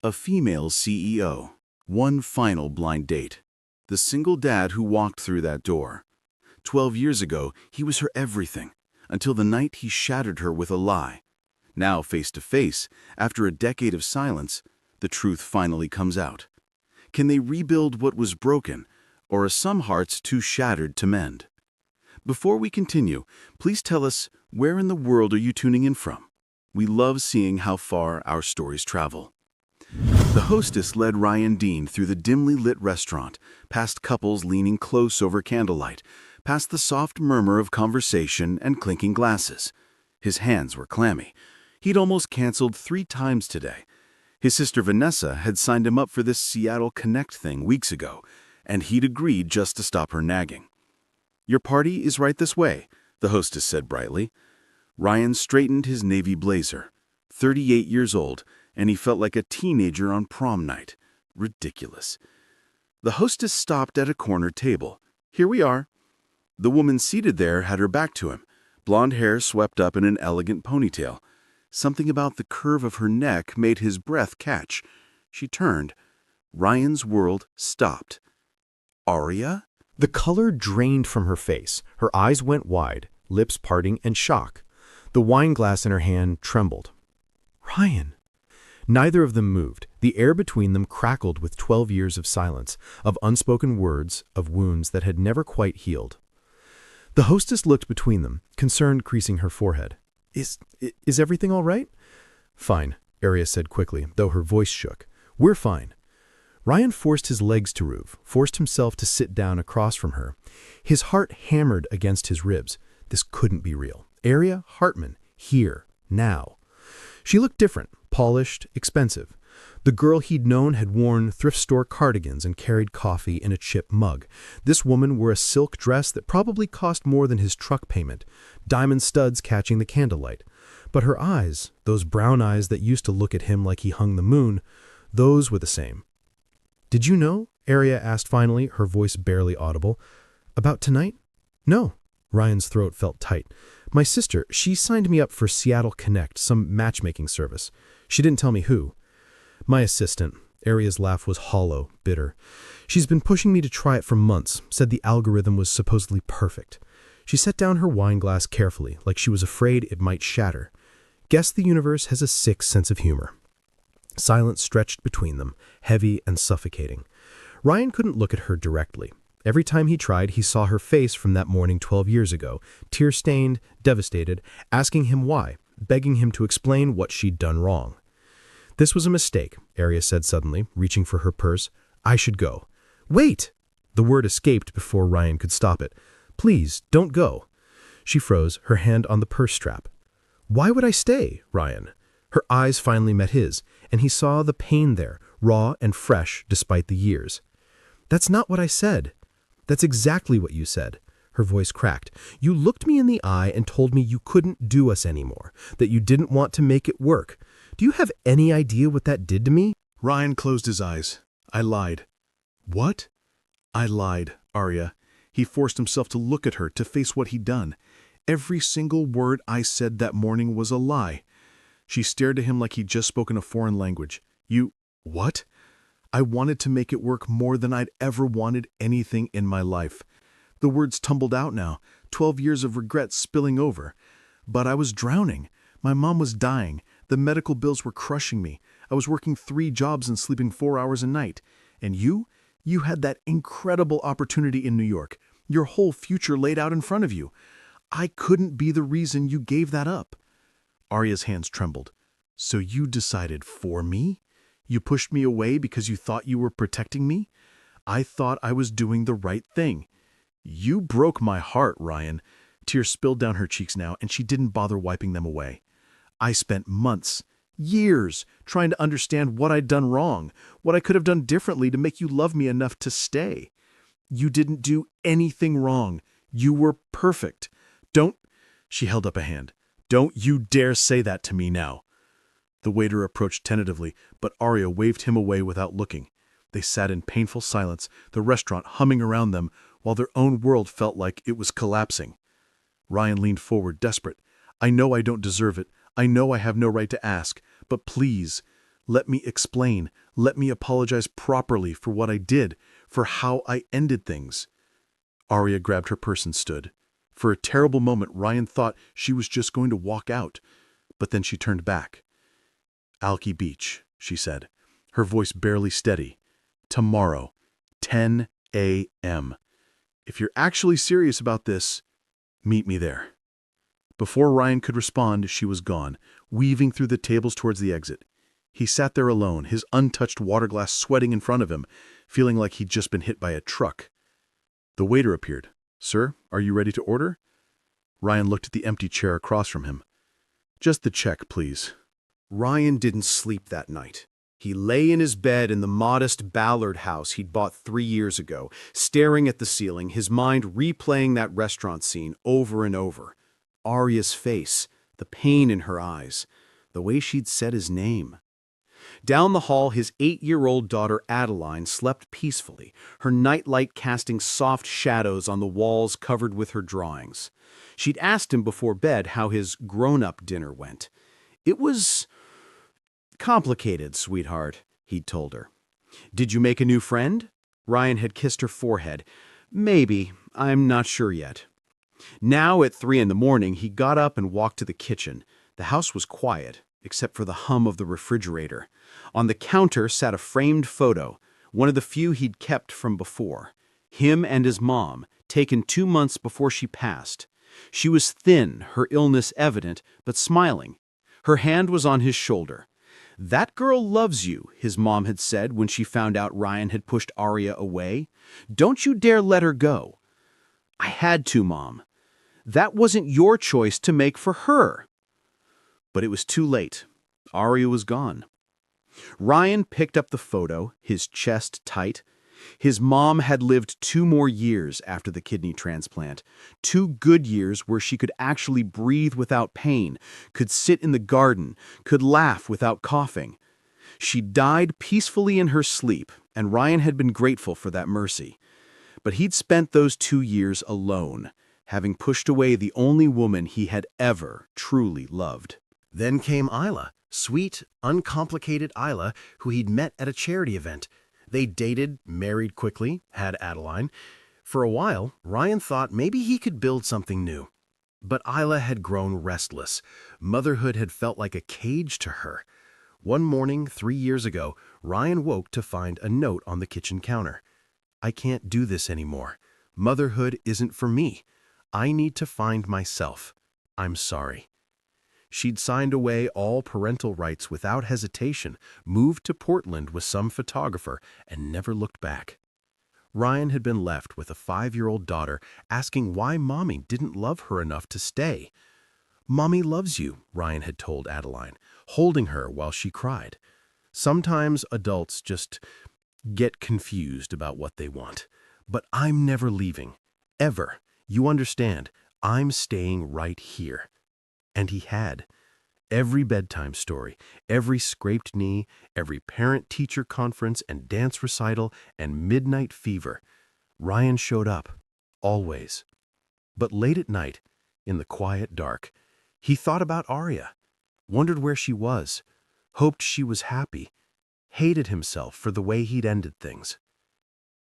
A female CEO. One final blind date. The single dad who walked through that door. 12 years ago, he was her everything, until the night he shattered her with a lie. Now, face to face, after a decade of silence, the truth finally comes out. Can they rebuild what was broken, or are some hearts too shattered to mend? Before we continue, please tell us, where in the world are you tuning in from? We love seeing how far our stories travel. The hostess led Ryan Dean through the dimly lit restaurant, past couples leaning close over candlelight, past the soft murmur of conversation and clinking glasses. His hands were clammy. He'd almost canceled 3 times today. His sister Vanessa had signed him up for this Seattle Connect thing weeks ago, and he'd agreed just to stop her nagging. "Your party is right this way," the hostess said brightly. Ryan straightened his navy blazer. 38 years old, and he felt like a teenager on prom night. Ridiculous. The hostess stopped at a corner table. "Here we are." The woman seated there had her back to him, blonde hair swept up in an elegant ponytail. Something about the curve of her neck made his breath catch. She turned. Ryan's world stopped. Aria? The color drained from her face. Her eyes went wide, lips parting in shock. The wine glass in her hand trembled. "Ryan." Neither of them moved. The air between them crackled with 12 years of silence, of unspoken words, of wounds that had never quite healed. The hostess looked between them, concern creasing her forehead. Is everything all right?" "Fine," Aria said quickly, though her voice shook. "We're fine." Ryan forced his legs to move, forced himself to sit down across from her. His heart hammered against his ribs. This couldn't be real. Aria Hartman, here, now. She looked different, polished, expensive. The girl he'd known had worn thrift store cardigans and carried coffee in a chip mug. This woman wore a silk dress that probably cost more than his truck payment, diamond studs catching the candlelight. But her eyes, those brown eyes that used to look at him like he hung the moon, those were the same. "Did you know?" Aria asked finally, her voice barely audible. "About tonight?" "No." Ryan's throat felt tight. "My sister, she signed me up for Seattle Connect, some matchmaking service. She didn't tell me who." "My assistant." Aria's laugh was hollow, bitter. "She's been pushing me to try it for months, said the algorithm was supposedly perfect." She set down her wine glass carefully, like she was afraid it might shatter. "Guess the universe has a sick sense of humor." Silence stretched between them, heavy and suffocating. Ryan couldn't look at her directly. Every time he tried, he saw her face from that morning 12 years ago, tear-stained, devastated, asking him why, begging him to explain what she'd done wrong. "This was a mistake," Aria said suddenly, reaching for her purse. "I should go." "Wait!" The word escaped before Ryan could stop it. "Please, don't go." She froze, her hand on the purse strap. "Why would I stay, Ryan?" Her eyes finally met his, and he saw the pain there, raw and fresh despite the years. "That's not what I said." "That's exactly what you said." Her voice cracked. "You looked me in the eye and told me you couldn't do us anymore, that you didn't want to make it work. Do you have any idea what that did to me?" Ryan closed his eyes. "I lied." "What?" "I lied, Aria." He forced himself to look at her, to face what he'd done. "Every single word I said that morning was a lie." She stared at him like he'd just spoken a foreign language. "You... what?" "I wanted to make it work more than I'd ever wanted anything in my life." The words tumbled out now, 12 years of regret spilling over. "But I was drowning. My mom was dying. The medical bills were crushing me. I was working 3 jobs and sleeping 4 hours a night. And you had that incredible opportunity in New York. Your whole future laid out in front of you. I couldn't be the reason you gave that up." Aria's hands trembled. "So you decided for me? You pushed me away because you thought you were protecting me? I thought I was doing the right thing. You broke my heart, Ryan." Tears spilled down her cheeks now, and she didn't bother wiping them away. "I spent months, years, trying to understand what I'd done wrong, what I could have done differently to make you love me enough to stay. You didn't do anything wrong. You were perfect. Don't..." She held up a hand. "Don't you dare say that to me now." The waiter approached tentatively, but Aria waved him away without looking. They sat in painful silence, the restaurant humming around them, while their own world felt like it was collapsing. Ryan leaned forward, desperate. "I know I don't deserve it. I know I have no right to ask. But please, Let me explain. Let me apologize properly for what I did, for how I ended things. Arya grabbed her purse and stood. For a terrible moment, Ryan thought she was just going to walk out, but then she turned back. Alki Beach, she said, her voice barely steady. Tomorrow, 10 a.m. If you're actually serious about this, meet me there. Before Ryan could respond, she was gone, weaving through the tables towards the exit. He sat there alone, his untouched water glass sweating in front of him, feeling like he'd just been hit by a truck. The waiter appeared. Sir, are you ready to order? Ryan looked at the empty chair across from him. Just the check, please. Ryan didn't sleep that night. He lay in his bed in the modest Ballard house he'd bought 3 years ago, staring at the ceiling, his mind replaying that restaurant scene over and over. Arya's face, the pain in her eyes, the way she'd said his name. Down the hall, his 8-year-old daughter Adeline slept peacefully, her nightlight casting soft shadows on the walls covered with her drawings. She'd asked him before bed how his grown-up dinner went. It was complicated, sweetheart, he'd told her. Did you make a new friend? Ryan had kissed her forehead. Maybe. I'm not sure yet. Now at 3 a.m, he got up and walked to the kitchen. The house was quiet, except for the hum of the refrigerator. On the counter sat a framed photo, one of the few he'd kept from before. Him and his mom, taken 2 months before she passed. She was thin, her illness evident, but smiling. Her hand was on his shoulder. That girl loves you, his mom had said when she found out Ryan had pushed Arya away. Don't you dare let her go. I had to, Mom. That wasn't your choice to make for her. But it was too late. Arya was gone. Ryan picked up the photo, his chest tight. His mom had lived 2 more years after the kidney transplant. 2 good years where she could actually breathe without pain, could sit in the garden, could laugh without coughing. She died peacefully in her sleep, and Ryan had been grateful for that mercy. But he'd spent those 2 years alone, having pushed away the only woman he had ever truly loved. Then came Isla, sweet, uncomplicated Isla, who he'd met at a charity event. They dated, married quickly, had Adeline. For a while, Ryan thought maybe he could build something new. But Isla had grown restless. Motherhood had felt like a cage to her. One morning, 3 years ago, Ryan woke to find a note on the kitchen counter. I can't do this anymore. Motherhood isn't for me. I need to find myself. I'm sorry. She'd signed away all parental rights without hesitation, moved to Portland with some photographer, and never looked back. Ryan had been left with a 5-year-old daughter asking why Mommy didn't love her enough to stay. Mommy loves you, Ryan had told Adeline, holding her while she cried. Sometimes adults just get confused about what they want. But I'm never leaving. Ever. You understand, I'm staying right here. And he had. Every bedtime story, every scraped knee, every parent-teacher conference and dance recital and midnight fever. Ryan showed up, always. But late at night, in the quiet dark, he thought about Arya, wondered where she was, hoped she was happy, hated himself for the way he'd ended things.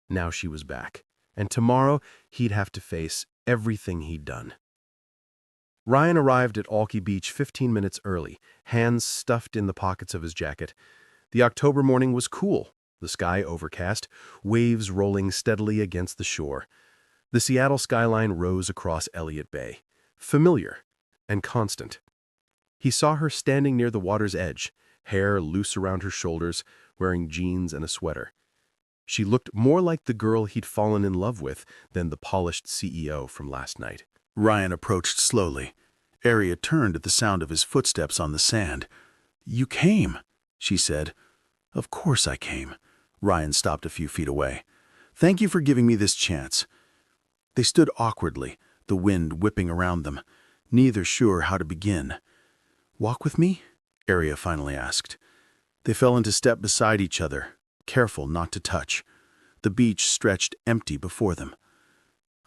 Now she was back, and tomorrow he'd have to face everything he'd done. Ryan arrived at Alki Beach 15 minutes early, hands stuffed in the pockets of his jacket. The October morning was cool, the sky overcast, waves rolling steadily against the shore. The Seattle skyline rose across Elliott Bay, familiar and constant. He saw her standing near the water's edge, hair loose around her shoulders, wearing jeans and a sweater. She looked more like the girl he'd fallen in love with than the polished CEO from last night. Ryan approached slowly. Arya turned at the sound of his footsteps on the sand. You came, she said. Of course I came. Ryan stopped a few feet away. Thank you for giving me this chance. They stood awkwardly, the wind whipping around them, neither sure how to begin. Walk with me? Arya finally asked. They fell into step beside each other, careful not to touch. The beach stretched empty before them.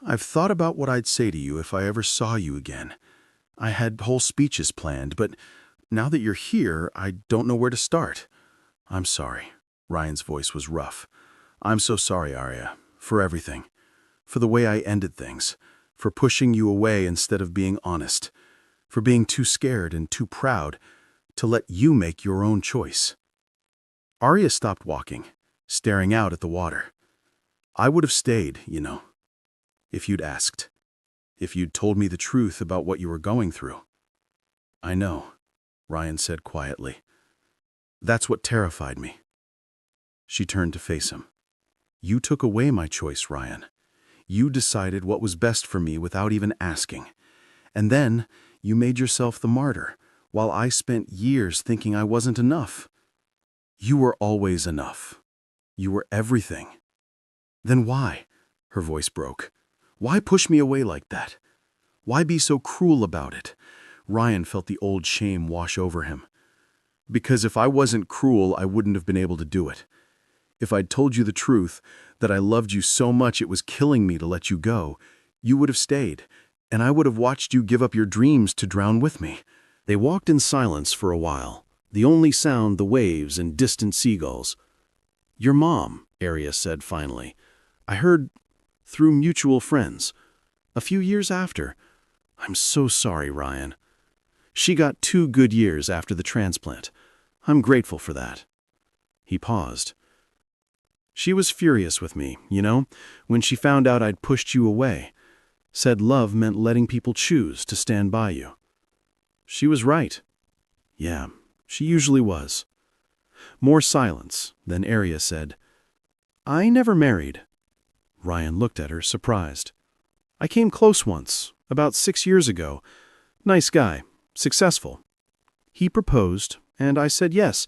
I've thought about what I'd say to you if I ever saw you again. I had whole speeches planned, but now that you're here, I don't know where to start. I'm sorry. Ryan's voice was rough. I'm so sorry, Arya, for everything. For the way I ended things. For pushing you away instead of being honest. For being too scared and too proud to let you make your own choice. Arya stopped walking, staring out at the water. I would have stayed, if you'd asked. If you'd told me the truth about what you were going through. I know, Ryan said quietly. That's what terrified me. She turned to face him. You took away my choice, Ryan. You decided what was best for me without even asking. And then you made yourself the martyr, while I spent years thinking I wasn't enough. You were always enough. You were everything. Then why? Her voice broke. Why push me away like that? Why be so cruel about it? Ryan felt the old shame wash over him. Because if I wasn't cruel, I wouldn't have been able to do it. If I'd told you the truth, that I loved you so much it was killing me to let you go, you would have stayed, and I would have watched you give up your dreams to drown with me. They walked in silence for a while, the only sound the waves and distant seagulls. Your mom, Arya said finally. I heard through mutual friends. A few years after. I'm so sorry, Ryan. She got 2 good years after the transplant. I'm grateful for that. He paused. She was furious with me, when she found out I'd pushed you away. Said love meant letting people choose to stand by you. She was right. Yeah, she usually was. More silence. Then Arya said, I never married. Ryan looked at her, surprised. I came close once, about 6 years ago. Nice guy, successful. He proposed, and I said yes,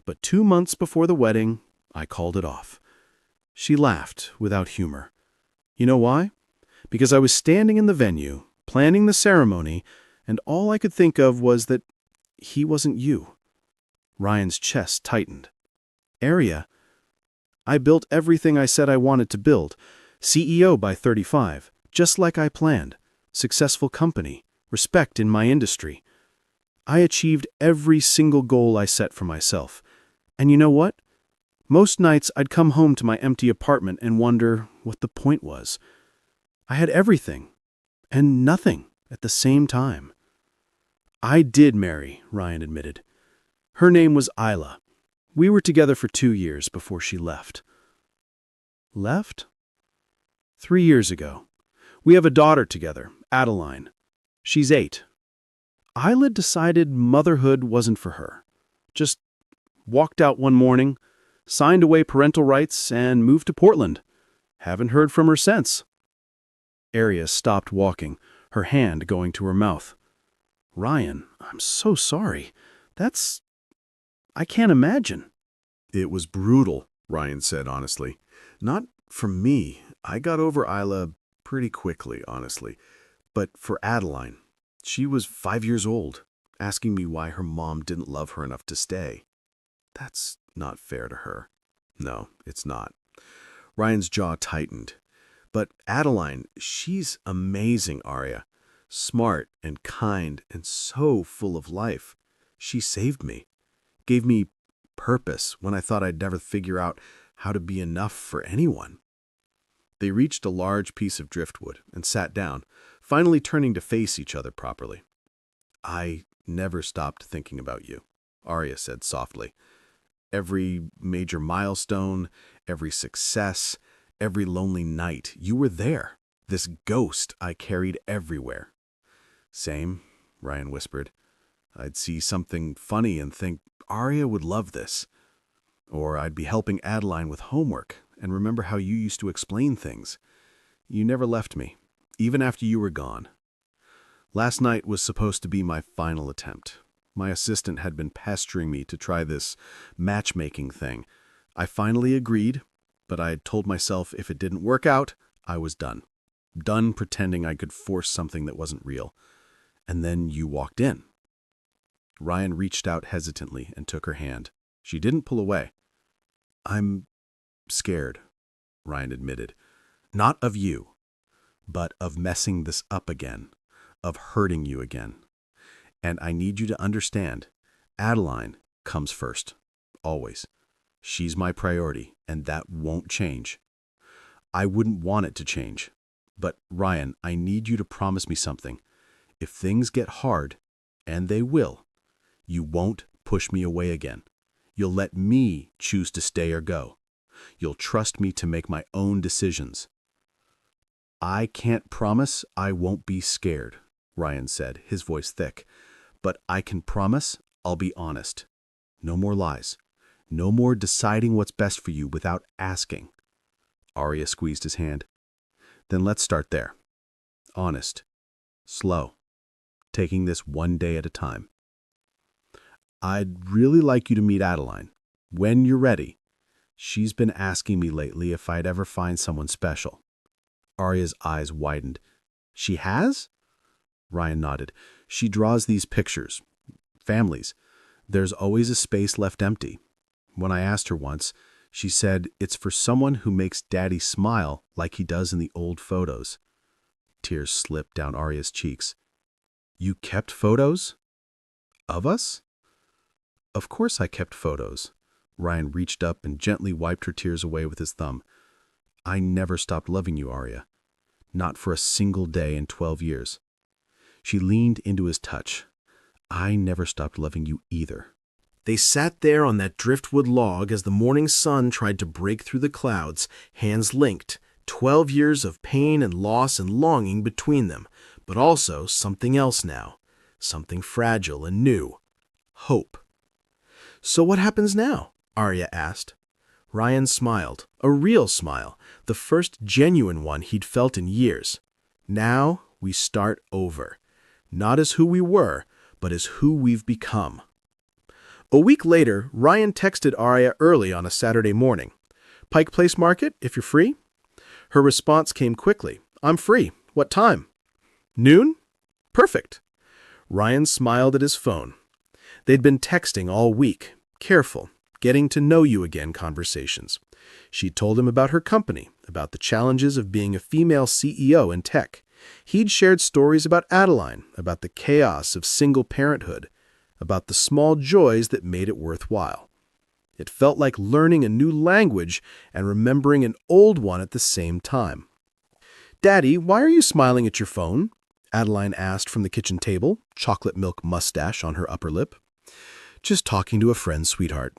but 2 months before the wedding, I called it off. She laughed without humor. You know why? Because I was standing in the venue, planning the ceremony, and all I could think of was that he wasn't you. Ryan's chest tightened. Arya, I built everything I said I wanted to build. CEO by 35, just like I planned. Successful company, respect in my industry. I achieved every single goal I set for myself. And you know what? Most nights I'd come home to my empty apartment and wonder what the point was. I had everything, and nothing at the same time. I did marry, Ryan admitted. Her name was Isla. We were together for 2 years before she left. Left? 3 years ago. We have a daughter together, Adeline. She's 8. Isla decided motherhood wasn't for her. Just walked out one morning, signed away parental rights, and moved to Portland. Haven't heard from her since. Arya stopped walking, her hand going to her mouth. Ryan, I'm so sorry. I can't imagine. It was brutal, Ryan said honestly. Not for me. I got over Isla pretty quickly, honestly. But for Adeline, she was 5 years old, asking me why her mom didn't love her enough to stay. That's not fair to her. No, it's not. Ryan's jaw tightened. But Adeline, she's amazing, Arya. Smart and kind and so full of life. She saved me. Gave me purpose when I thought I'd never figure out how to be enough for anyone. They reached a large piece of driftwood and sat down, finally turning to face each other properly. I never stopped thinking about you, Arya said softly. Every major milestone, every success, every lonely night, you were there. This ghost I carried everywhere. Same, Ryan whispered. I'd see something funny and think, Arya would love this. Or I'd be helping Adeline with homework and remember how you used to explain things. You never left me, even after you were gone. Last night was supposed to be my final attempt. My assistant had been pestering me to try this matchmaking thing. I finally agreed, but I had told myself if it didn't work out, I was done. Done pretending I could force something that wasn't real. And then you walked in. Ryan reached out hesitantly and took her hand. She didn't pull away. I'm scared, Ryan admitted. Not of you, but of messing this up again, of hurting you again. And I need you to understand, Adeline comes first, always. She's my priority, and that won't change. I wouldn't want it to change. But, Ryan, I need you to promise me something. If things get hard, and they will, you won't push me away again. You'll let me choose to stay or go. You'll trust me to make my own decisions. I can't promise I won't be scared, Ryan said, his voice thick. But I can promise I'll be honest. No more lies. No more deciding what's best for you without asking. Arya squeezed his hand. Then let's start there. Honest. Slow. Taking this one day at a time. I'd really like you to meet Adeline. When you're ready. She's been asking me lately if I'd ever find someone special. Arya's eyes widened. She has? Ryan nodded. She draws these pictures. Families. There's always a space left empty. When I asked her once, she said it's for someone who makes Daddy smile like he does in the old photos. Tears slipped down Arya's cheeks. You kept photos? Of us? Of course I kept photos. Ryan reached up and gently wiped her tears away with his thumb. I never stopped loving you, Arya. Not for a single day in 12 years. She leaned into his touch. I never stopped loving you either. They sat there on that driftwood log as the morning sun tried to break through the clouds, hands linked, 12 years of pain and loss and longing between them, but also something else now, something fragile and new, hope. So what happens now? Arya asked. Ryan smiled, a real smile, the first genuine one he'd felt in years. Now we start over, not as who we were, but as who we've become. A week later, Ryan texted Arya early on a Saturday morning. Pike Place Market, if you're free? Her response came quickly. I'm free. What time? Noon? Perfect. Ryan smiled at his phone. They'd been texting all week, careful, getting to know you again conversations. She'd told him about her company, about the challenges of being a female CEO in tech. He'd shared stories about Adeline, about the chaos of single parenthood, about the small joys that made it worthwhile. It felt like learning a new language and remembering an old one at the same time. Daddy, why are you smiling at your phone? Adeline asked from the kitchen table, chocolate milk mustache on her upper lip. Just talking to a friend, sweetheart.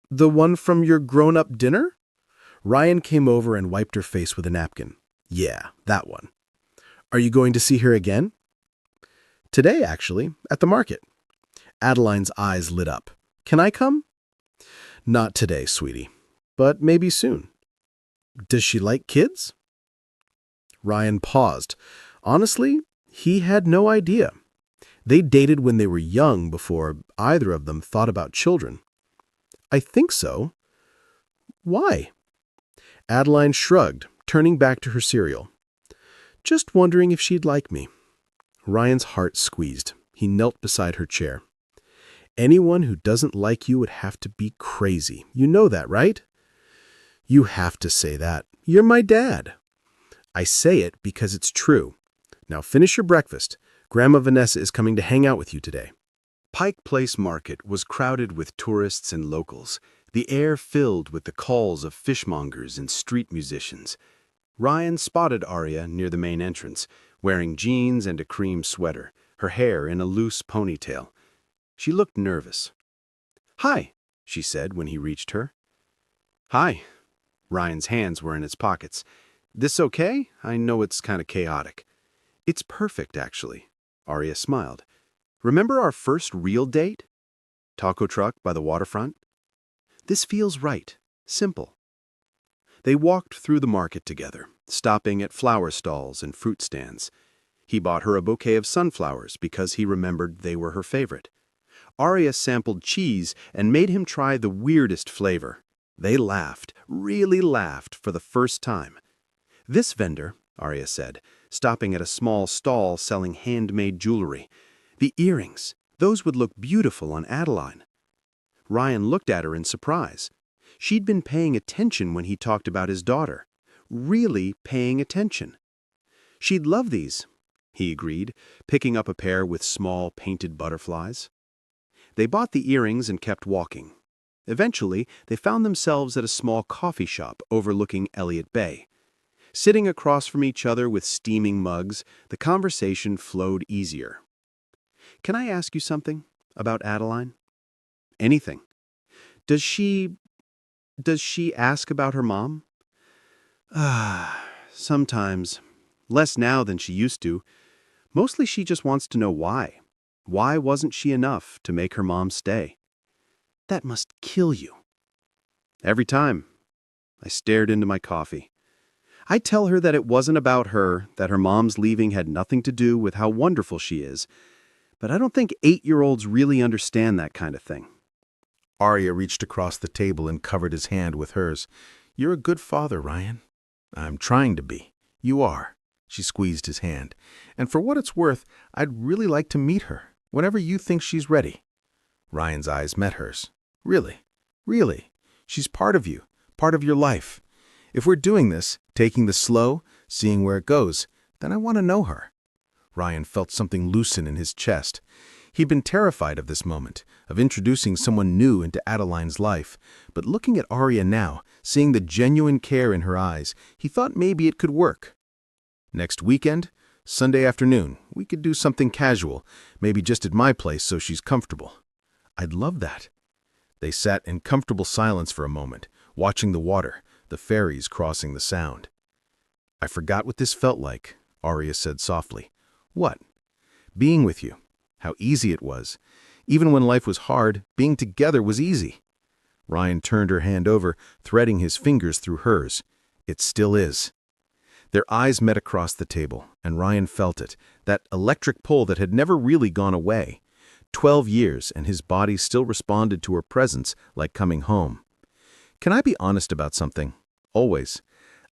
The one from your grown-up dinner? Ryan came over and wiped her face with a napkin. Yeah, that one. Are you going to see her again? Today, actually, at the market. Adeline's eyes lit up. Can I come? Not today, sweetie, but maybe soon. Does she like kids? Ryan paused. Honestly, he had no idea. They dated when they were young before either of them thought about children. I think so. Why? Adeline shrugged, turning back to her cereal. Just wondering if she'd like me. Ryan's heart squeezed. He knelt beside her chair. Anyone who doesn't like you would have to be crazy. You know that, right? You have to say that. You're my dad. I say it because it's true. Now finish your breakfast. Grandma Vanessa is coming to hang out with you today. Pike Place Market was crowded with tourists and locals, the air filled with the calls of fishmongers and street musicians. Ryan spotted Arya near the main entrance, wearing jeans and a cream sweater, her hair in a loose ponytail. She looked nervous. Hi, she said when he reached her. Hi. Ryan's hands were in his pockets. This okay? I know it's kind of chaotic. It's perfect, actually. Arya smiled. Remember our first real date? Taco truck by the waterfront? This feels right. Simple. They walked through the market together, stopping at flower stalls and fruit stands. He bought her a bouquet of sunflowers because he remembered they were her favorite. Arya sampled cheese and made him try the weirdest flavor. They laughed, really laughed, for the first time. This vendor, Arya said, stopping at a small stall selling handmade jewelry. The earrings, those would look beautiful on Adeline. Ryan looked at her in surprise. She'd been paying attention when he talked about his daughter. Really paying attention. She'd love these, he agreed, picking up a pair with small painted butterflies. They bought the earrings and kept walking. Eventually, they found themselves at a small coffee shop overlooking Elliott Bay. Sitting across from each other with steaming mugs, the conversation flowed easier. "Can I ask you something about Adeline?" "Anything." Does she ask about her mom?" "Ah, sometimes. Less now than she used to. Mostly she just wants to know why. Why wasn't she enough to make her mom stay?" "That must kill you." "Every time." I stared into my coffee. I tell her that it wasn't about her, that her mom's leaving had nothing to do with how wonderful she is. But I don't think 8-year-olds really understand that kind of thing. Arya reached across the table and covered his hand with hers. "You're a good father, Ryan." "I'm trying to be." "You are." She squeezed his hand. "And for what it's worth, I'd really like to meet her, whenever you think she's ready." Ryan's eyes met hers. "Really? Really? She's part of you, part of your life. If we're doing this, taking this slow, seeing where it goes, then I want to know her." Ryan felt something loosen in his chest. He'd been terrified of this moment, of introducing someone new into Adeline's life, but looking at Arya now, seeing the genuine care in her eyes, he thought maybe it could work. "Next weekend, Sunday afternoon, we could do something casual, maybe just at my place so she's comfortable." "I'd love that." They sat in comfortable silence for a moment, watching the water, the ferries crossing the Sound. "I forgot what this felt like," Arya said softly. "What?" "Being with you. How easy it was. Even when life was hard, being together was easy." Ryan turned her hand over, threading his fingers through hers. "It still is." Their eyes met across the table, and Ryan felt it, that electric pull that had never really gone away. 12 years, and his body still responded to her presence like coming home. "Can I be honest about something? Always.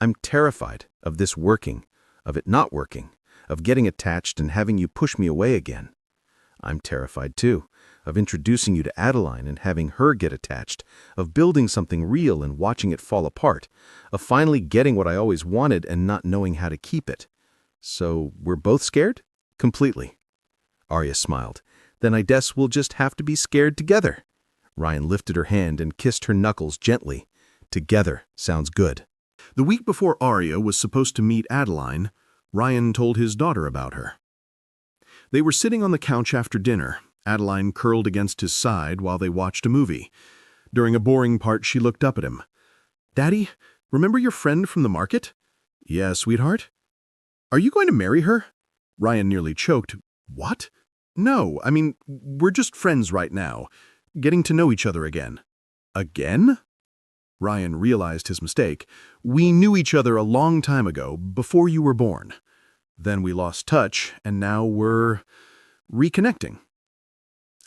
I'm terrified of this working, of it not working, of getting attached and having you push me away again. I'm terrified, too, of introducing you to Adeline and having her get attached, of building something real and watching it fall apart, of finally getting what I always wanted and not knowing how to keep it. So we're both scared? Completely." Arya smiled. "Then I guess we'll just have to be scared together." Ryan lifted her hand and kissed her knuckles gently. "Together sounds good." The week before Arya was supposed to meet Adeline, Ryan told his daughter about her. They were sitting on the couch after dinner, Adeline curled against his side while they watched a movie. During a boring part, she looked up at him. "Daddy, remember your friend from the market?" "Yeah, sweetheart." "Are you going to marry her?" Ryan nearly choked. "What?" "No, I mean, we're just friends right now, getting to know each other again." "Again?" Ryan realized his mistake. "We knew each other a long time ago, before you were born. Then we lost touch, and now we're reconnecting."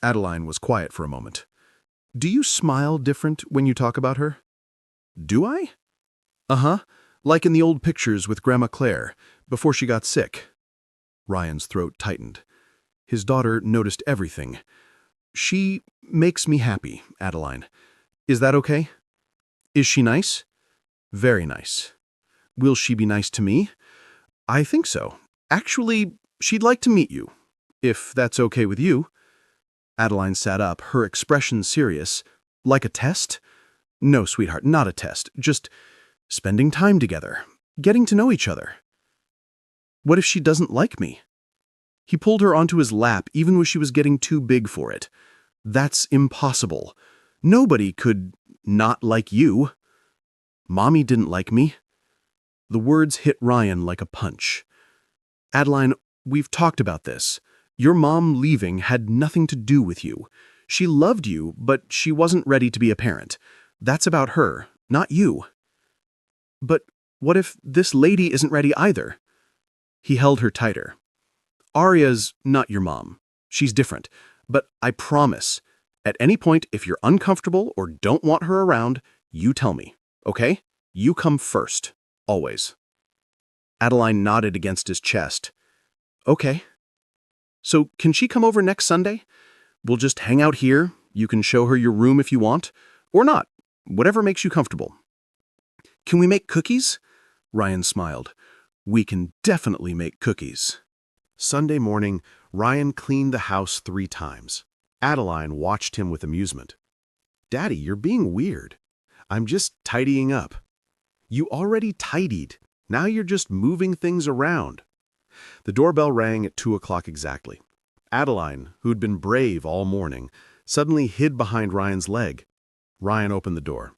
Adeline was quiet for a moment. "Do you smile different when you talk about her?" "Do I?" "Uh-huh, like in the old pictures with Grandma Claire, before she got sick." Ryan's throat tightened. His daughter noticed everything. "She makes me happy, Adeline. Is that okay?" "Is she nice?" "Very nice." "Will she be nice to me?" "I think so. Actually, she'd like to meet you, if that's okay with you." Adeline sat up, her expression serious. "Like a test?" "No, sweetheart, not a test. Just spending time together, getting to know each other." "What if she doesn't like me?" He pulled her onto his lap even when she was getting too big for it. "That's impossible. Nobody could not like you." "Mommy didn't like me." The words hit Ryan like a punch. "Adeline, we've talked about this. Your mom leaving had nothing to do with you. She loved you, but she wasn't ready to be a parent. That's about her, not you." "But what if this lady isn't ready either?" He held her tighter. "Arya's not your mom. She's different. But I promise, at any point if you're uncomfortable or don't want her around, you tell me, okay? You come first, always." Adeline nodded against his chest. "Okay. So can she come over next Sunday? We'll just hang out here. You can show her your room if you want. Or not. Whatever makes you comfortable." "Can we make cookies?" Ryan smiled. "We can definitely make cookies." Sunday morning, Ryan cleaned the house 3 times. Adeline watched him with amusement. Daddy, you're being weird. I'm just tidying up. You already tidied. Now you're just moving things around. The doorbell rang at 2 o'clock exactly. Adeline, who'd been brave all morning, suddenly hid behind Ryan's leg. Ryan opened the door.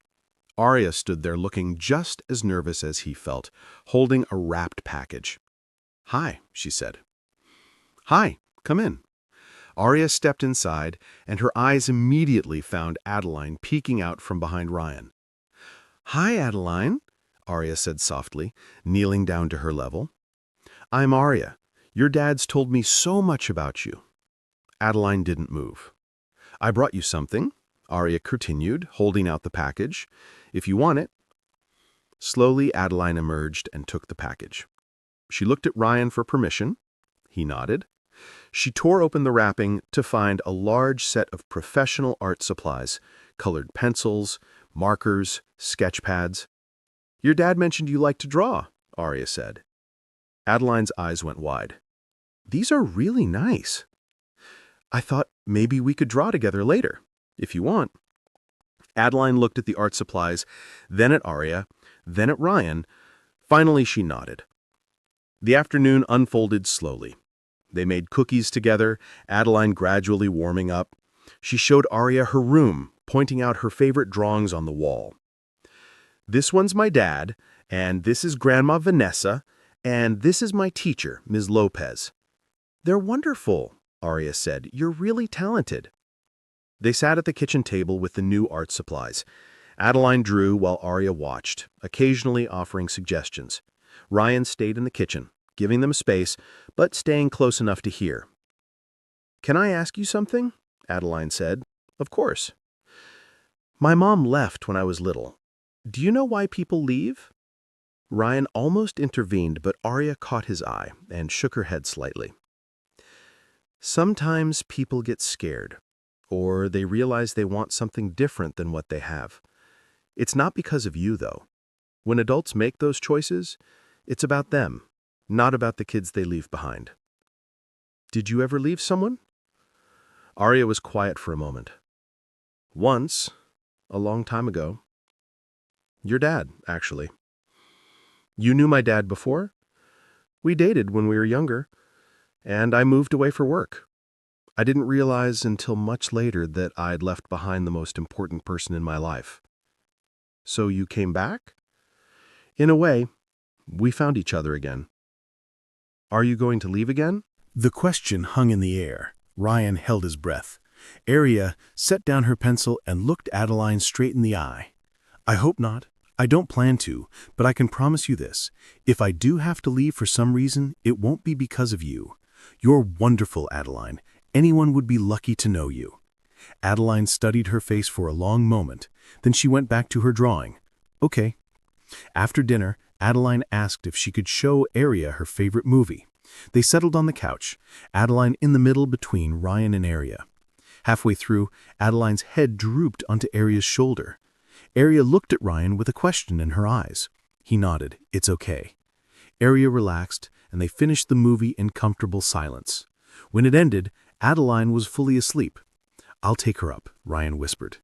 Arya stood there looking just as nervous as he felt, holding a wrapped package. "Hi," she said. "Hi, come in." Arya stepped inside, and her eyes immediately found Adeline peeking out from behind Ryan. "Hi, Adeline," Arya said softly, kneeling down to her level. "I'm Arya. Your dad's told me so much about you." Adeline didn't move. "I brought you something," Arya continued, holding out the package. "If you want it." Slowly, Adeline emerged and took the package. She looked at Ryan for permission. He nodded. She tore open the wrapping to find a large set of professional art supplies, colored pencils, markers, sketch pads. "Your dad mentioned you like to draw," Arya said. Adeline's eyes went wide. "These are really nice. I thought maybe we could draw together later, if you want." Adeline looked at the art supplies, then at Arya, then at Ryan. Finally, she nodded. The afternoon unfolded slowly. They made cookies together, Adeline gradually warming up. She showed Arya her room, pointing out her favorite drawings on the wall. "This one's my dad, and this is Grandma Vanessa, and this is my teacher, Ms. Lopez." "They're wonderful," Arya said. "You're really talented." They sat at the kitchen table with the new art supplies. Adeline drew while Arya watched, occasionally offering suggestions. Ryan stayed in the kitchen, giving them space, but staying close enough to hear. "Can I ask you something?" Adeline said. "Of course." "My mom left when I was little. Do you know why people leave?" Ryan almost intervened, but Arya caught his eye and shook her head slightly. "Sometimes people get scared, or they realize they want something different than what they have. It's not because of you, though. When adults make those choices, it's about them, not about the kids they leave behind." "Did you ever leave someone?" Arya was quiet for a moment. "Once, a long time ago. Your dad, actually." "You knew my dad before?" "We dated when we were younger, and I moved away for work. I didn't realize until much later that I'd left behind the most important person in my life." "So you came back?" "In a way, we found each other again." "Are you going to leave again?" The question hung in the air. Ryan held his breath. Arya set down her pencil and looked Adeline straight in the eye. "I hope not. I don't plan to, but I can promise you this. If I do have to leave for some reason, it won't be because of you. You're wonderful, Adeline. Anyone would be lucky to know you." Adeline studied her face for a long moment. Then she went back to her drawing. "Okay." After dinner, Adeline asked if she could show Arya her favorite movie. They settled on the couch, Adeline in the middle between Ryan and Arya. Halfway through, Adeline's head drooped onto Arya's shoulder. Arya looked at Ryan with a question in her eyes. He nodded. "It's okay." Arya relaxed, and they finished the movie in comfortable silence. When it ended, Adeline was fully asleep. "I'll take her up," Ryan whispered.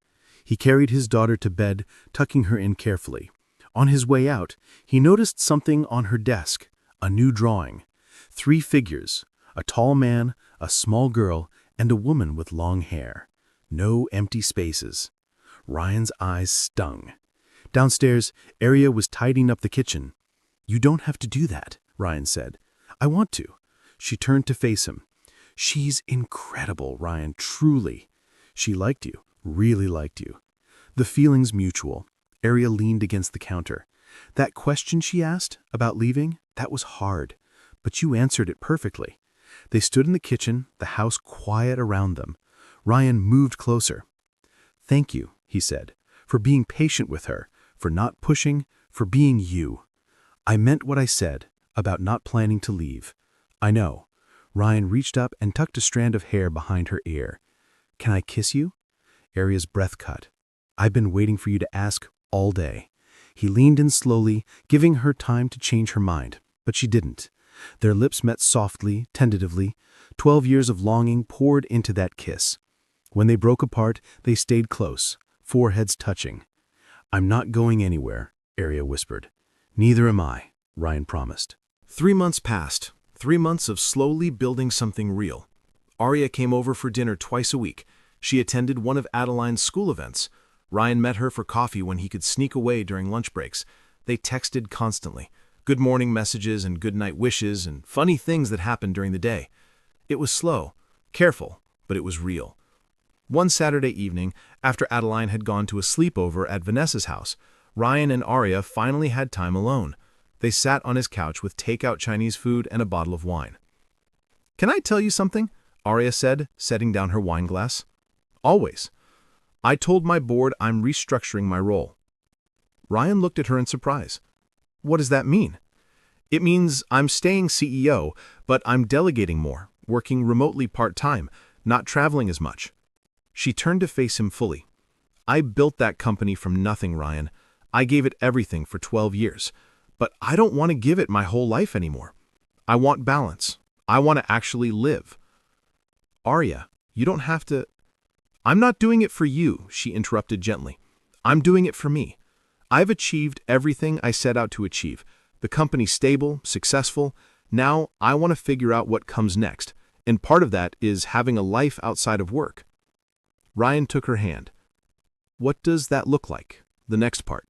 He carried his daughter to bed, tucking her in carefully. On his way out, he noticed something on her desk, a new drawing. 3 figures, a tall man, a small girl, and a woman with long hair. No empty spaces. Ryan's eyes stung. Downstairs, Arya was tidying up the kitchen. "You don't have to do that," Ryan said. "I want to." She turned to face him. "She's incredible, Ryan, truly." "She liked you, really liked you." The feeling's mutual. Arya leaned against the counter. "That question she asked about leaving, that was hard, but you answered it perfectly." They stood in the kitchen, the house quiet around them. Ryan moved closer. "Thank you," he said, "for being patient with her, for not pushing, for being you. I meant what I said about not planning to leave. I know." Ryan reached up and tucked a strand of hair behind her ear. "Can I kiss you?" Arya's breath cut. "I've been waiting for you to ask all day." He leaned in slowly, giving her time to change her mind, but she didn't. Their lips met softly, tentatively. 12 years of longing poured into that kiss. When they broke apart, they stayed close, foreheads touching. "I'm not going anywhere," Arya whispered. "Neither am I," Ryan promised. 3 months passed, 3 months of slowly building something real. Arya came over for dinner twice a week. She attended one of Adeline's school events. Ryan met her for coffee when he could sneak away during lunch breaks. They texted constantly, good morning messages and good night wishes and funny things that happened during the day. It was slow, careful, but it was real. One Saturday evening, after Adeline had gone to a sleepover at Vanessa's house, Ryan and Arya finally had time alone. They sat on his couch with takeout Chinese food and a bottle of wine. "Can I tell you something?" Arya said, setting down her wine glass. "Always. I told my board I'm restructuring my role." Ryan looked at her in surprise. "What does that mean?" "It means I'm staying CEO, but I'm delegating more, working remotely part-time, not traveling as much." She turned to face him fully. "I built that company from nothing, Ryan. I gave it everything for 12 years. But I don't want to give it my whole life anymore. I want balance. I want to actually live." "Arya, you don't have to—" "I'm not doing it for you," she interrupted gently. "I'm doing it for me. I've achieved everything I set out to achieve. The company's stable, successful. Now I want to figure out what comes next, and part of that is having a life outside of work." Ryan took her hand. "What does that look like, the next part?"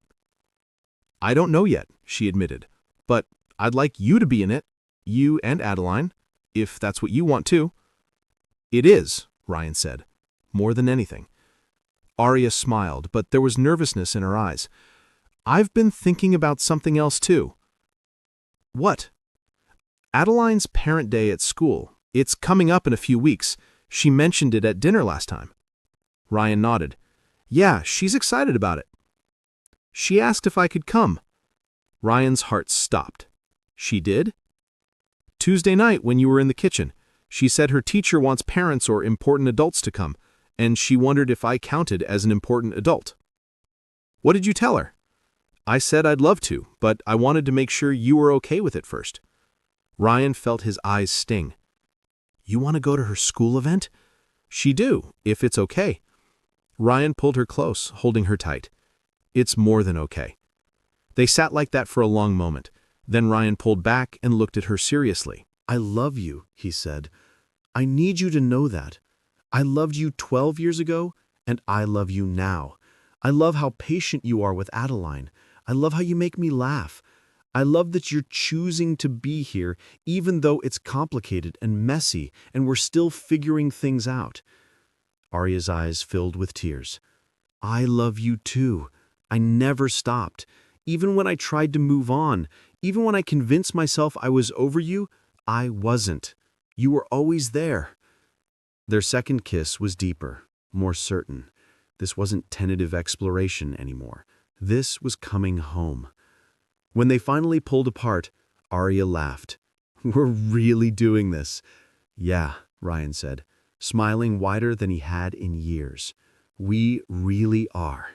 "I don't know yet," she admitted, "but I'd like you to be in it, you and Adeline, if that's what you want too." "It is," Ryan said, "more than anything." Arya smiled, but there was nervousness in her eyes. "I've been thinking about something else too." "What?" "Adeline's parent day at school. It's coming up in a few weeks. She mentioned it at dinner last time." Ryan nodded. "Yeah, she's excited about it." "She asked if I could come." Ryan's heart stopped. "She did?" "Tuesday night when you were in the kitchen. She said her teacher wants parents or important adults to come, and she wondered if I counted as an important adult." "What did you tell her?" "I said I'd love to, but I wanted to make sure you were okay with it first." Ryan felt his eyes sting. "You want to go to her school event?" "She do, if it's okay." Ryan pulled her close, holding her tight. "It's more than okay." They sat like that for a long moment. Then Ryan pulled back and looked at her seriously. "I love you," he said. "I need you to know that. I loved you 12 years ago, and I love you now. I love how patient you are with Adeline. I love how you make me laugh. I love that you're choosing to be here, even though it's complicated and messy, and we're still figuring things out." Arya's eyes filled with tears. "I love you too. I never stopped. Even when I tried to move on, even when I convinced myself I was over you, I wasn't. You were always there." Their second kiss was deeper, more certain. This wasn't tentative exploration anymore. This was coming home. When they finally pulled apart, Arya laughed. "We're really doing this." "Yeah," Ryan said, smiling wider than he had in years. "We really are."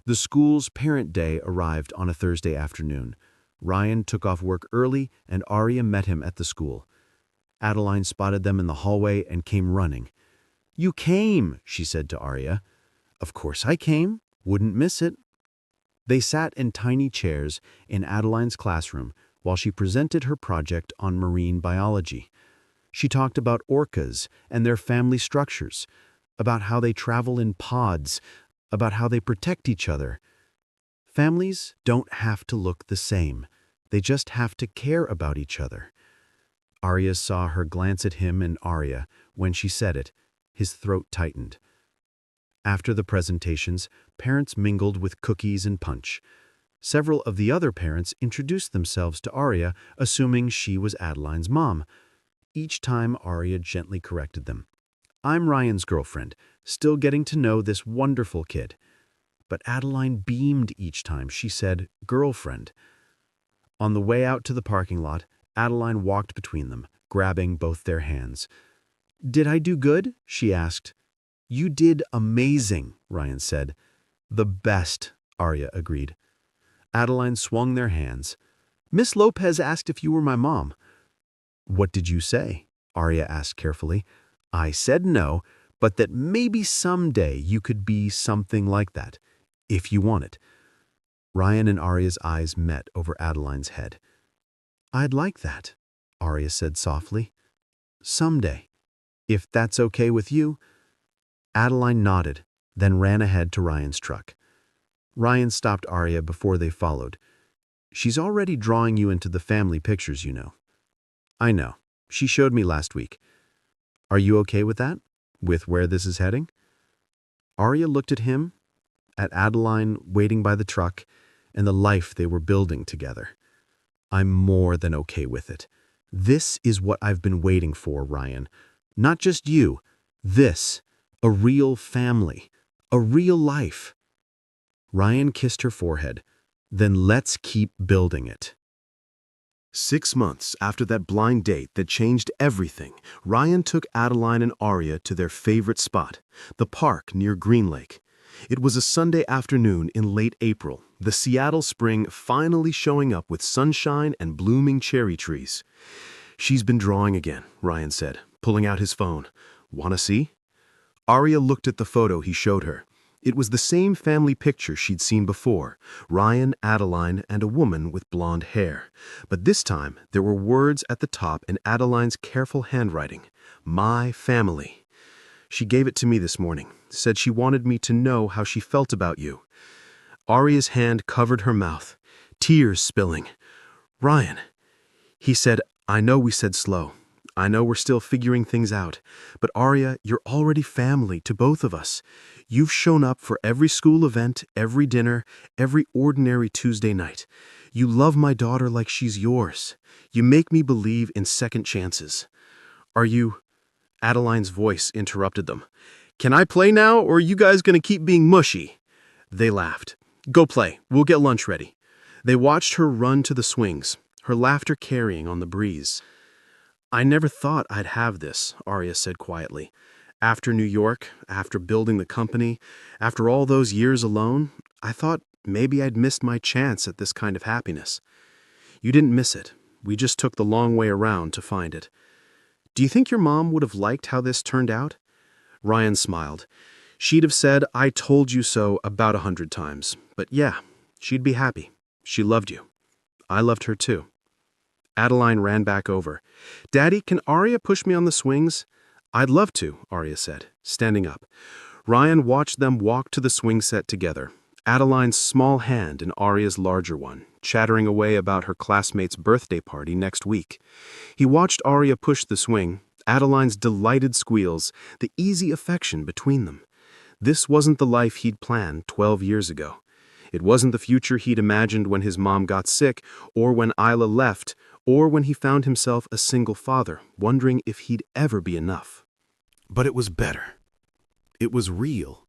The school's parent day arrived on a Thursday afternoon. Ryan took off work early, and Arya met him at the school. Adeline spotted them in the hallway and came running. "You came," she said to Arya. "Of course I came. Wouldn't miss it." They sat in tiny chairs in Adeline's classroom while she presented her project on marine biology. She talked about orcas and their family structures, about how they travel in pods, about how they protect each other. Families don't have to look the same. They just have to care about each other. Arya saw her glance at him and Arya. When she said it, his throat tightened. After the presentations, parents mingled with cookies and punch. Several of the other parents introduced themselves to Arya, assuming she was Adeline's mom. Each time, Arya gently corrected them. "I'm Ryan's girlfriend, still getting to know this wonderful kid." But Adeline beamed each time she said, "girlfriend." On the way out to the parking lot, Adeline walked between them, grabbing both their hands. "Did I do good?" she asked. "You did amazing," Ryan said. "The best," Arya agreed. Adeline swung their hands. "Miss Lopez asked if you were my mom." "What did you say?" Arya asked carefully. "I said no, but that maybe someday you could be something like that, if you want it. Ryan and Arya's eyes met over Adeline's head. "I'd like that," Arya said softly. "Someday, if that's okay with you." Adeline nodded, then ran ahead to Ryan's truck. Ryan stopped Arya before they followed. "She's already drawing you into the family pictures, you know." "I know. She showed me last week. Are you okay with that? With where this is heading?" Arya looked at him, at Adeline waiting by the truck, and the life they were building together. "I'm more than okay with it. This is what I've been waiting for, Ryan. Not just you. This. A real family. A real life." Ryan kissed her forehead. "Then let's keep building it." 6 months after that blind date that changed everything, Ryan took Adeline and Arya to their favorite spot, the park near Green Lake. It was a Sunday afternoon in late April, the Seattle spring finally showing up with sunshine and blooming cherry trees. "She's been drawing again," Ryan said, pulling out his phone. "Wanna see?" Arya looked at the photo he showed her. It was the same family picture she'd seen before, Ryan, Adeline, and a woman with blonde hair. But this time, there were words at the top in Adeline's careful handwriting. "My family." "She gave it to me this morning, said she wanted me to know how she felt about you." Arya's hand covered her mouth, tears spilling. "Ryan," he said, "I know we said slow. I know we're still figuring things out. But Arya, you're already family to both of us. You've shown up for every school event, every dinner, every ordinary Tuesday night. You love my daughter like she's yours. You make me believe in second chances. Are you—" Adeline's voice interrupted them. "Can I play now, or are you guys going to keep being mushy?" They laughed. "Go play. We'll get lunch ready." They watched her run to the swings, her laughter carrying on the breeze. "I never thought I'd have this," Arya said quietly. "After New York, after building the company, after all those years alone, I thought maybe I'd missed my chance at this kind of happiness. You didn't miss it. We just took the long way around to find it. Do you think your mom would have liked how this turned out?" Ryan smiled. "She'd have said, 'I told you so,' about 100 times. But yeah, she'd be happy. She loved you. I loved her too." Adeline ran back over. "Daddy, can Arya push me on the swings?" "I'd love to," Arya said, standing up. Ryan watched them walk to the swing set together, Adeline's small hand in Arya's larger one, chattering away about her classmate's birthday party next week. He watched Arya push the swing, Adeline's delighted squeals, the easy affection between them. This wasn't the life he'd planned 12 years ago. It wasn't the future he'd imagined when his mom got sick, or when Isla left, or when he found himself a single father, wondering if he'd ever be enough. But it was better. It was real.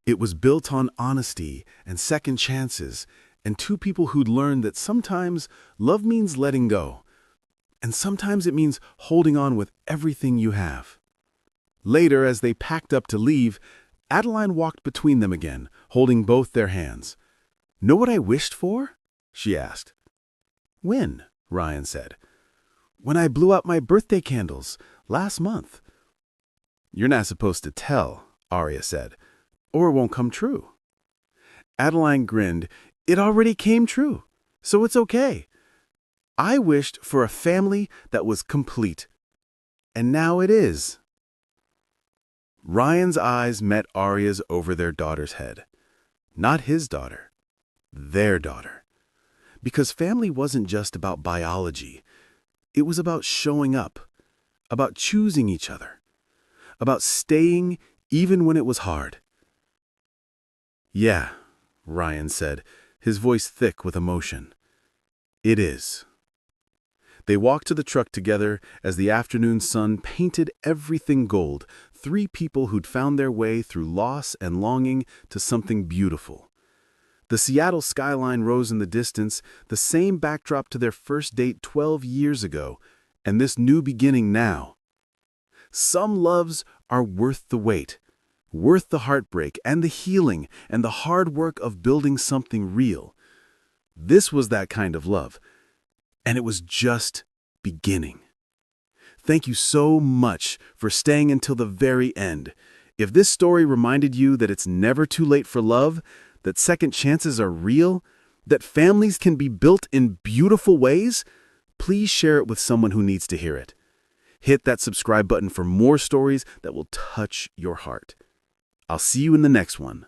It was built on honesty and second chances, and two people who'd learned that sometimes love means letting go, and sometimes it means holding on with everything you have. Later, as they packed up to leave, Adeline walked between them again, holding both their hands. "Know what I wished for?" she asked. "When?" Ryan said. "When I blew out my birthday candles last month." "You're not supposed to tell," Arya said, "or it won't come true." Adeline grinned. "It already came true, so it's okay. I wished for a family that was complete, and now it is." Ryan's eyes met Arya's over their daughter's head. Not his daughter, their daughter. Because family wasn't just about biology. It was about showing up, about choosing each other, about staying even when it was hard. "Yeah," Ryan said, his voice thick with emotion. "It is." They walked to the truck together as the afternoon sun painted everything gold, three people who'd found their way through loss and longing to something beautiful. The Seattle skyline rose in the distance, the same backdrop to their first date 12 years ago, and this new beginning now. Some loves are worth the wait, worth the heartbreak and the healing and the hard work of building something real. This was that kind of love, and it was just beginning. Thank you so much for staying until the very end. If this story reminded you that it's never too late for love, that second chances are real, that families can be built in beautiful ways, please share it with someone who needs to hear it. Hit that subscribe button for more stories that will touch your heart. I'll see you in the next one.